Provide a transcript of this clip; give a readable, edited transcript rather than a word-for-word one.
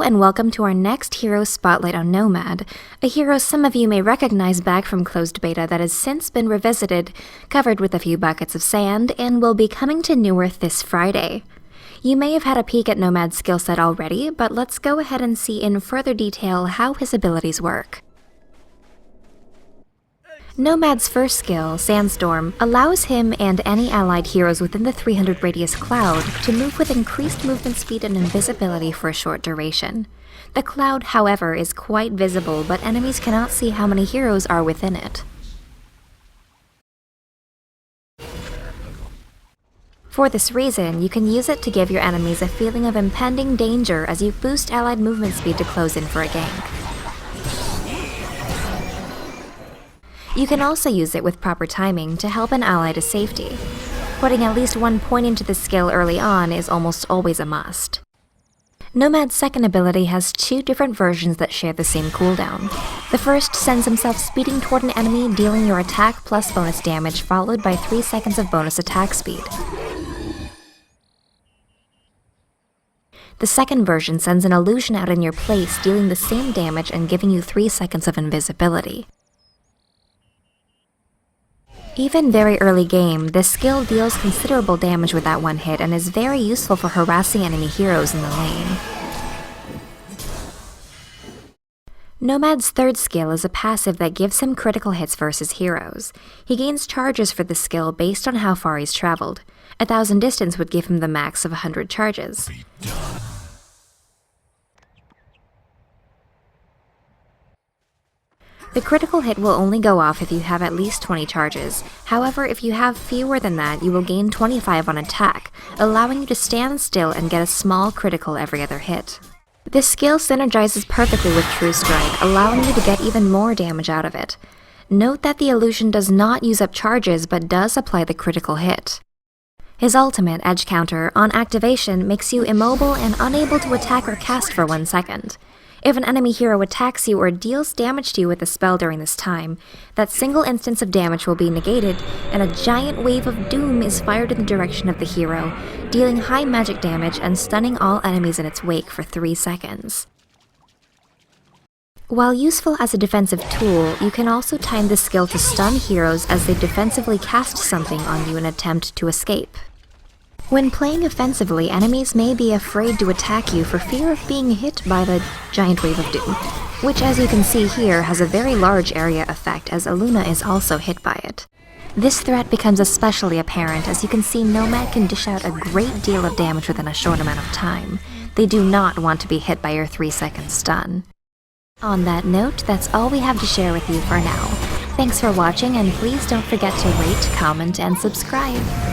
Hello and welcome to our next hero spotlight on Nomad, a hero some of you may recognize back from closed beta that has since been revisited, covered with a few buckets of sand, and will be coming to Newerth this Friday. You may have had a peek at Nomad's skill set already, but let's go ahead and see in further detail how his abilities work. Nomad's first skill, Sandstorm, allows him and any allied heroes within the 300 radius cloud to move with increased movement speed and invisibility for a short duration. The cloud, however, is quite visible, but enemies cannot see how many heroes are within it. For this reason, you can use it to give your enemies a feeling of impending danger as you boost allied movement speed to close in for a gank. You can also use it with proper timing to help an ally to safety. Putting at least one point into the skill early on is almost always a must. Nomad's second ability has two different versions that share the same cooldown. The first sends himself speeding toward an enemy, dealing your attack plus bonus damage, followed by 3 seconds of bonus attack speed. The second version sends an illusion out in your place, dealing the same damage and giving you 3 seconds of invisibility. Even very early game, this skill deals considerable damage with that one hit and is very useful for harassing enemy heroes in the lane. Nomad's third skill is a passive that gives him critical hits versus heroes. He gains charges for this skill based on how far he's traveled. 1000 distance would give him the max of 100 charges. The critical hit will only go off if you have at least 20 charges. However, if you have fewer than that, you will gain 25 on attack, allowing you to stand still and get a small critical every other hit. This skill synergizes perfectly with True Strike, allowing you to get even more damage out of it. Note that the illusion does not use up charges, but does apply the critical hit. His ultimate, Edge Counter, on activation makes you immobile and unable to attack or cast for 1 second. If an enemy hero attacks you or deals damage to you with a spell during this time, that single instance of damage will be negated, and a giant wave of doom is fired in the direction of the hero, dealing high magic damage and stunning all enemies in its wake for 3 seconds. While useful as a defensive tool, you can also time this skill to stun heroes as they defensively cast something on you in an attempt to escape. When playing offensively, enemies may be afraid to attack you for fear of being hit by the giant wave of doom, which as you can see here has a very large area effect as Aluna is also hit by it. This threat becomes especially apparent as you can see Nomad can dish out a great deal of damage within a short amount of time. They do not want to be hit by your 3-second stun. On that note, that's all we have to share with you for now. Thanks for watching and please don't forget to rate, comment, and subscribe.